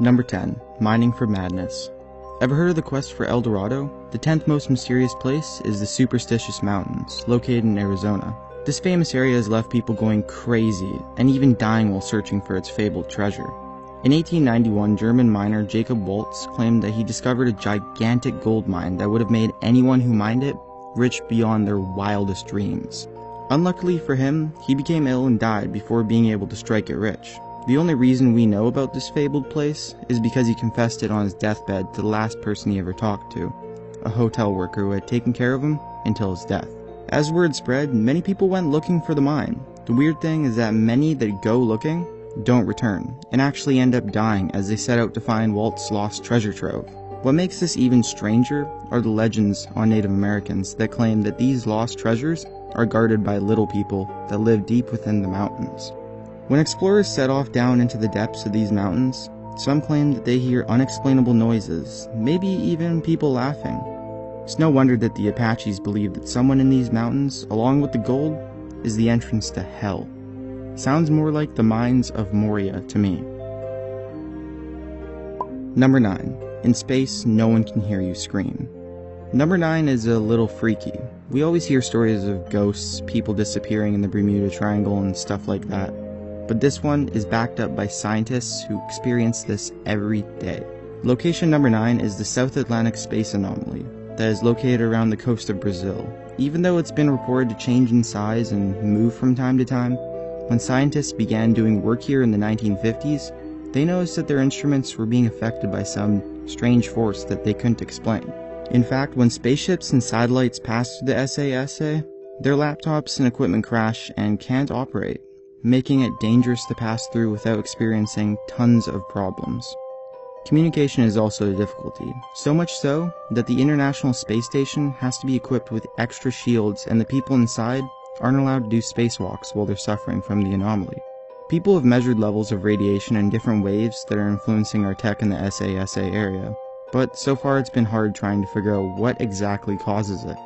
Number 10. Mining for madness. Ever heard of the quest for El Dorado? The 10th most mysterious place is the Superstitious Mountains, located in Arizona. This famous area has left people going crazy, and even dying while searching for its fabled treasure. In 1891, German miner Jacob Waltz claimed that he discovered a gigantic gold mine that would have made anyone who mined it rich beyond their wildest dreams. Unluckily for him, he became ill and died before being able to strike it rich. The only reason we know about this fabled place is because he confessed it on his deathbed to the last person he ever talked to, a hotel worker who had taken care of him until his death. As word spread, many people went looking for the mine. The weird thing is that many that go looking don't return, and actually end up dying as they set out to find Walt's lost treasure trove. What makes this even stranger are the legends on Native Americans that claim that these lost treasures are guarded by little people that live deep within the mountains. When explorers set off down into the depths of these mountains, some claim that they hear unexplainable noises, maybe even people laughing. It's no wonder that the Apaches believe that someone in these mountains, along with the gold, is the entrance to hell. Sounds more like the mines of Moria to me. Number 9. In space, no one can hear you scream. Number 9 is a little freaky. We always hear stories of ghosts, people disappearing in the Bermuda Triangle and stuff like that. But this one is backed up by scientists who experience this every day. Location number 9 is the South Atlantic Space Anomaly that is located around the coast of Brazil. Even though it's been reported to change in size and move from time to time, when scientists began doing work here in the 1950s, they noticed that their instruments were being affected by some strange force that they couldn't explain. In fact, when spaceships and satellites pass through the SASA, their laptops and equipment crash and can't operate, making it dangerous to pass through without experiencing tons of problems. Communication is also a difficulty, so much so that the International Space Station has to be equipped with extra shields, and the people inside aren't allowed to do spacewalks while they're suffering from the anomaly. People have measured levels of radiation in different waves that are influencing our tech in the SASA area, but so far it's been hard trying to figure out what exactly causes it.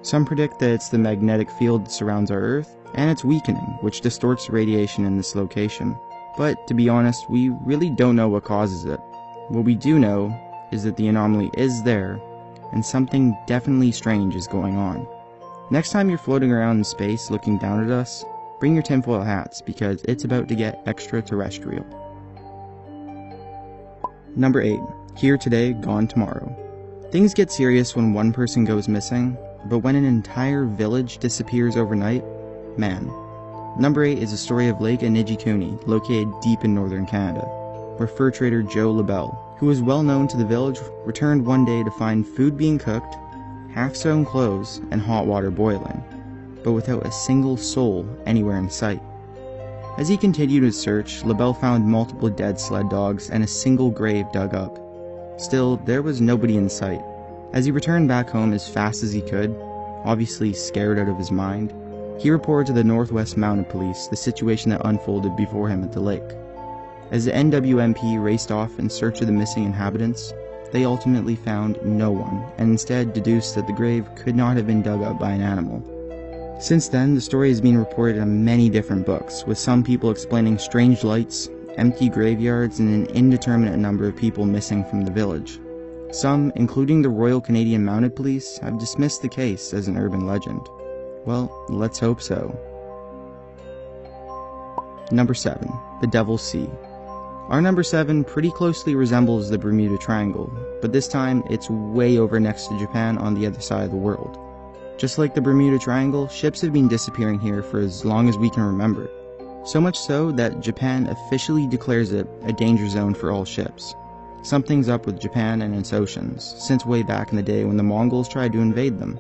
Some predict that it's the magnetic field that surrounds our Earth, and it's weakening, which distorts radiation in this location. But to be honest, we really don't know what causes it. What we do know is that the anomaly is there, and something definitely strange is going on. Next time you're floating around in space looking down at us, bring your tinfoil hats because it's about to get extraterrestrial. Number 8. Here today, gone tomorrow. Things get serious when one person goes missing, but when an entire village disappears overnight, man. Number 8 is a story of Lake Inigikuni, located deep in northern Canada, where fur trader Joe LaBelle, who was well known to the village, returned one day to find food being cooked, half-sewn clothes, and hot water boiling, but without a single soul anywhere in sight. As he continued his search, LaBelle found multiple dead sled dogs and a single grave dug up. Still, there was nobody in sight. As he returned back home as fast as he could, obviously scared out of his mind, he reported to the Northwest Mounted Police the situation that unfolded before him at the lake. As the NWMP raced off in search of the missing inhabitants, they ultimately found no one, and instead deduced that the grave could not have been dug up by an animal. Since then, the story has been reported in many different books, with some people explaining strange lights, empty graveyards, and an indeterminate number of people missing from the village. Some, including the Royal Canadian Mounted Police, have dismissed the case as an urban legend. Well, let's hope so. Number 7. The Devil's Sea. Our number 7 pretty closely resembles the Bermuda Triangle, but this time it's way over next to Japan on the other side of the world. Just like the Bermuda Triangle, ships have been disappearing here for as long as we can remember. So much so that Japan officially declares it a danger zone for all ships. Something's up with Japan and its oceans, since way back in the day when the Mongols tried to invade them.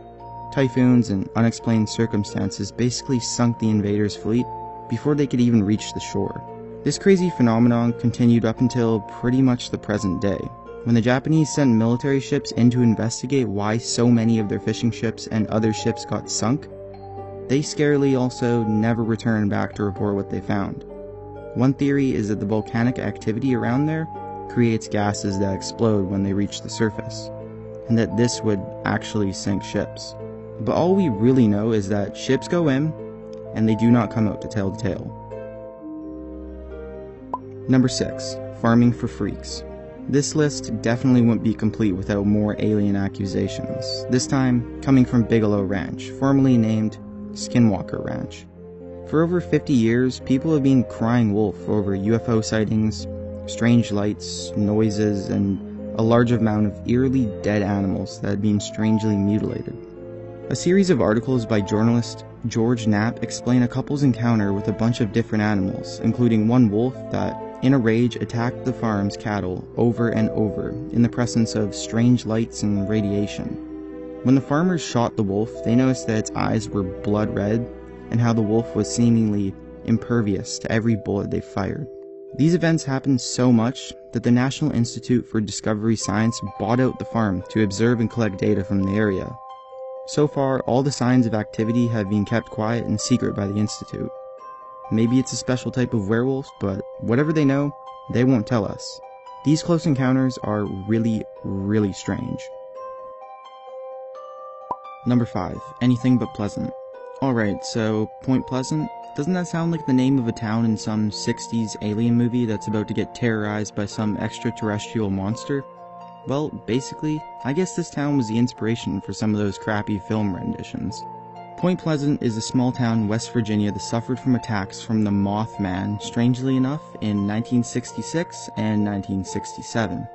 Typhoons and unexplained circumstances basically sunk the invaders' fleet before they could even reach the shore. This crazy phenomenon continued up until pretty much the present day, when the Japanese sent military ships in to investigate why so many of their fishing ships and other ships got sunk. They scarily also never returned back to report what they found. One theory is that the volcanic activity around there creates gases that explode when they reach the surface, and that this would actually sink ships. But all we really know is that ships go in, and they do not come out to tell the tale. Number 6. Farming for freaks. This list definitely wouldn't be complete without more alien accusations, this time coming from Bigelow Ranch, formerly named Skinwalker Ranch. For over 50 years, people have been crying wolf over UFO sightings, strange lights, noises, and a large amount of eerily dead animals that had been strangely mutilated. A series of articles by journalist George Knapp explain a couple's encounter with a bunch of different animals, including one wolf that, in a rage, attacked the farm's cattle over and over in the presence of strange lights and radiation. When the farmers shot the wolf, they noticed that its eyes were blood red and how the wolf was seemingly impervious to every bullet they fired. These events happened so much that the National Institute for Discovery Science bought out the farm to observe and collect data from the area. So far, all the signs of activity have been kept quiet and secret by the Institute. Maybe it's a special type of werewolf, but whatever they know, they won't tell us. These close encounters are really, really strange. Number 5. Anything but pleasant. Alright, so Point Pleasant? Doesn't that sound like the name of a town in some 60s alien movie that's about to get terrorized by some extraterrestrial monster? Well, basically, I guess this town was the inspiration for some of those crappy film renditions. Point Pleasant is a small town in West Virginia that suffered from attacks from the Mothman, strangely enough, in 1966 and 1967.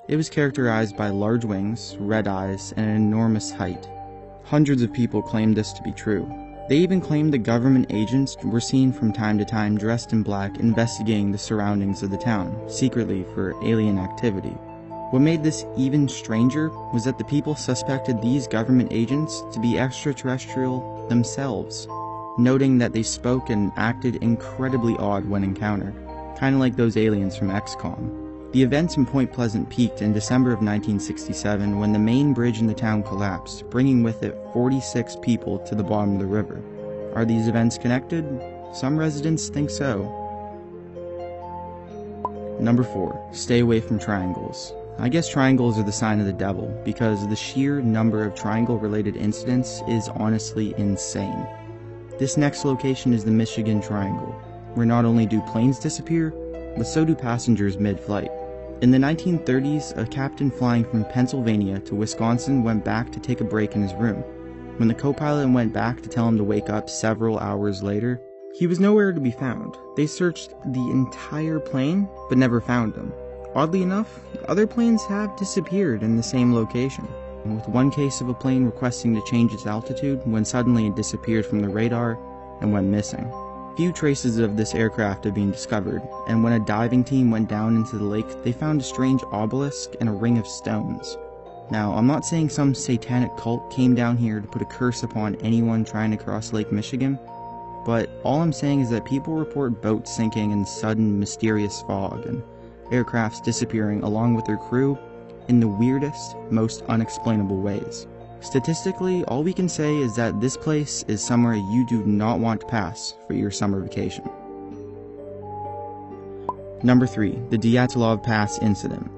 It was characterized by large wings, red eyes, and an enormous height. Hundreds of people claimed this to be true. They even claimed that government agents were seen from time to time dressed in black investigating the surroundings of the town, secretly for alien activity. What made this even stranger was that the people suspected these government agents to be extraterrestrial themselves, noting that they spoke and acted incredibly odd when encountered, kinda like those aliens from XCOM. The events in Point Pleasant peaked in December of 1967 when the main bridge in the town collapsed, bringing with it 46 people to the bottom of the river. Are these events connected? Some residents think so. Number 4. Stay away from triangles. I guess triangles are the sign of the devil, because the sheer number of triangle-related incidents is honestly insane. This next location is the Michigan Triangle, where not only do planes disappear, but so do passengers mid-flight. In the 1930s, a captain flying from Pennsylvania to Wisconsin went back to take a break in his room. When the co-pilot went back to tell him to wake up several hours later, he was nowhere to be found. They searched the entire plane, but never found him. Oddly enough, other planes have disappeared in the same location, with one case of a plane requesting to change its altitude when suddenly it disappeared from the radar and went missing. Few traces of this aircraft have been discovered, and when a diving team went down into the lake, they found a strange obelisk and a ring of stones. Now, I'm not saying some satanic cult came down here to put a curse upon anyone trying to cross Lake Michigan, but all I'm saying is that people report boats sinking in sudden, mysterious fog, and aircrafts disappearing along with their crew in the weirdest, most unexplainable ways. Statistically, all we can say is that this place is somewhere you do not want to pass for your summer vacation. Number 3. The Dyatlov Pass Incident.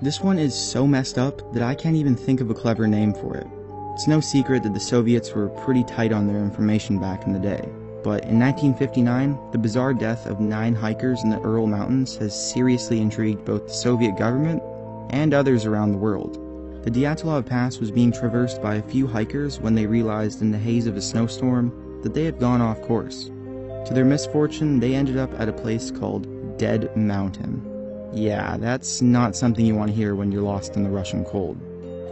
This one is so messed up that I can't even think of a clever name for it. It's no secret that the Soviets were pretty tight on their information back in the day. But in 1959, the bizarre death of 9 hikers in the Ural Mountains has seriously intrigued both the Soviet government and others around the world. The Dyatlov Pass was being traversed by a few hikers when they realized in the haze of a snowstorm that they had gone off course. To their misfortune, they ended up at a place called Dead Mountain. Yeah, that's not something you want to hear when you're lost in the Russian cold.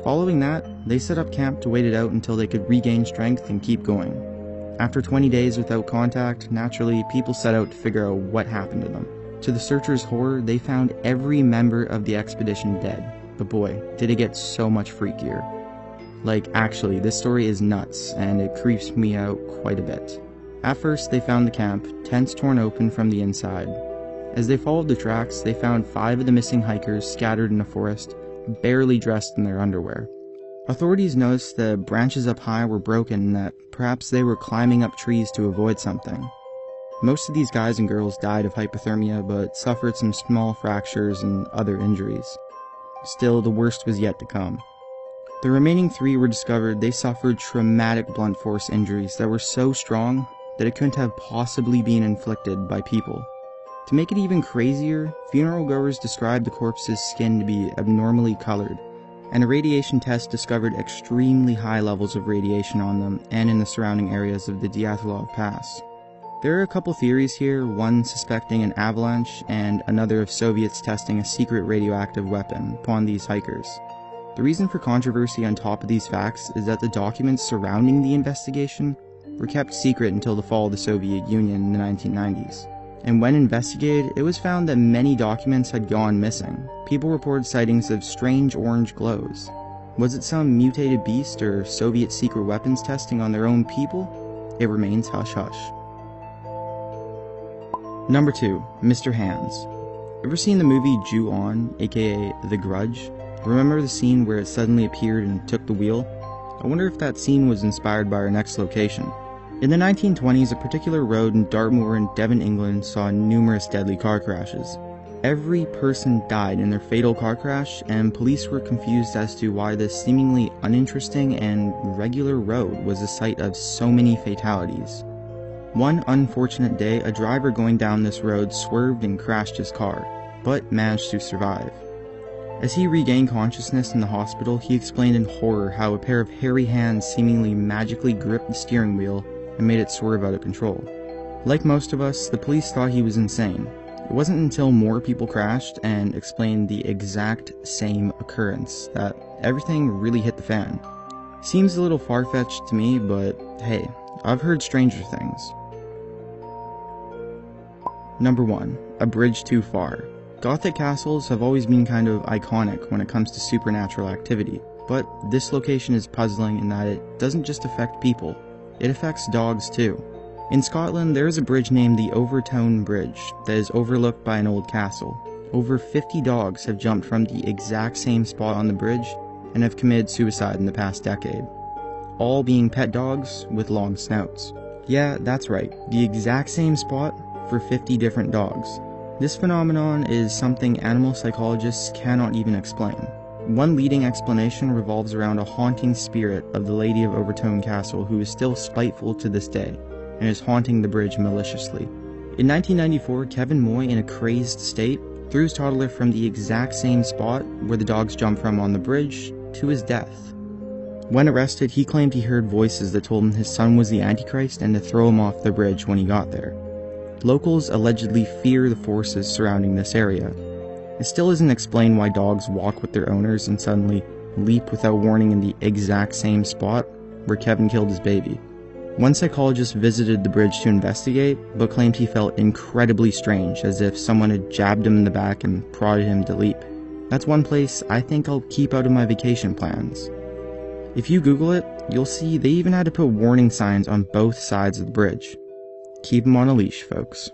Following that, they set up camp to wait it out until they could regain strength and keep going. After 20 days without contact, naturally, people set out to figure out what happened to them. To the searchers' horror, they found every member of the expedition dead. But boy, did it get so much freakier. Like, actually, this story is nuts, and it creeps me out quite a bit. At first, they found the camp, tents torn open from the inside. As they followed the tracks, they found 5 of the missing hikers scattered in a forest, barely dressed in their underwear. Authorities noticed the branches up high were broken and that perhaps they were climbing up trees to avoid something. Most of these guys and girls died of hypothermia, but suffered some small fractures and other injuries. Still, the worst was yet to come. The remaining 3 were discovered they suffered traumatic blunt force injuries that were so strong that it couldn't have possibly been inflicted by people. To make it even crazier, funeral goers described the corpse's skin to be abnormally colored, and a radiation test discovered extremely high levels of radiation on them and in the surrounding areas of the Dyatlov Pass. There are a couple theories here, one suspecting an avalanche and another of Soviets testing a secret radioactive weapon upon these hikers. The reason for controversy on top of these facts is that the documents surrounding the investigation were kept secret until the fall of the Soviet Union in the 1990s. And when investigated, it was found that many documents had gone missing. People reported sightings of strange orange glows. Was it some mutated beast or Soviet secret weapons testing on their own people? It remains hush-hush. Number 2. Mr. Hands. Ever seen the movie Ju-On, aka The Grudge? Remember the scene where it suddenly appeared and took the wheel? I wonder if that scene was inspired by our next location. In the 1920s, a particular road in Dartmoor in Devon, England saw numerous deadly car crashes. Every person died in their fatal car crash, and police were confused as to why this seemingly uninteresting and regular road was the site of so many fatalities. One unfortunate day, a driver going down this road swerved and crashed his car, but managed to survive. As he regained consciousness in the hospital, he explained in horror how a pair of hairy hands seemingly magically gripped the steering wheel and made it swerve out of control. Like most of us, the police thought he was insane. It wasn't until more people crashed and explained the exact same occurrence that everything really hit the fan. Seems a little far-fetched to me, but hey, I've heard stranger things. Number 1. A bridge too far. Gothic castles have always been kind of iconic when it comes to supernatural activity, but this location is puzzling in that it doesn't just affect people, it affects dogs too. In Scotland, there is a bridge named the Overtone Bridge that is overlooked by an old castle. Over 50 dogs have jumped from the exact same spot on the bridge and have committed suicide in the past decade. All being pet dogs with long snouts. Yeah, that's right, the exact same spot for 50 different dogs. This phenomenon is something animal psychologists cannot even explain. One leading explanation revolves around a haunting spirit of the Lady of Overtone Castle who is still spiteful to this day, and is haunting the bridge maliciously. In 1994, Kevin Moy, in a crazed state, threw his toddler from the exact same spot where the dogs jumped from on the bridge to his death. When arrested, he claimed he heard voices that told him his son was the Antichrist and to throw him off the bridge when he got there. Locals allegedly fear the forces surrounding this area. It still isn't explained why dogs walk with their owners and suddenly leap without warning in the exact same spot where Kevin killed his baby. One psychologist visited the bridge to investigate, but claimed he felt incredibly strange, as if someone had jabbed him in the back and prodded him to leap. That's one place I think I'll keep out of my vacation plans. If you Google it, you'll see they even had to put warning signs on both sides of the bridge. Keep them on a leash, folks.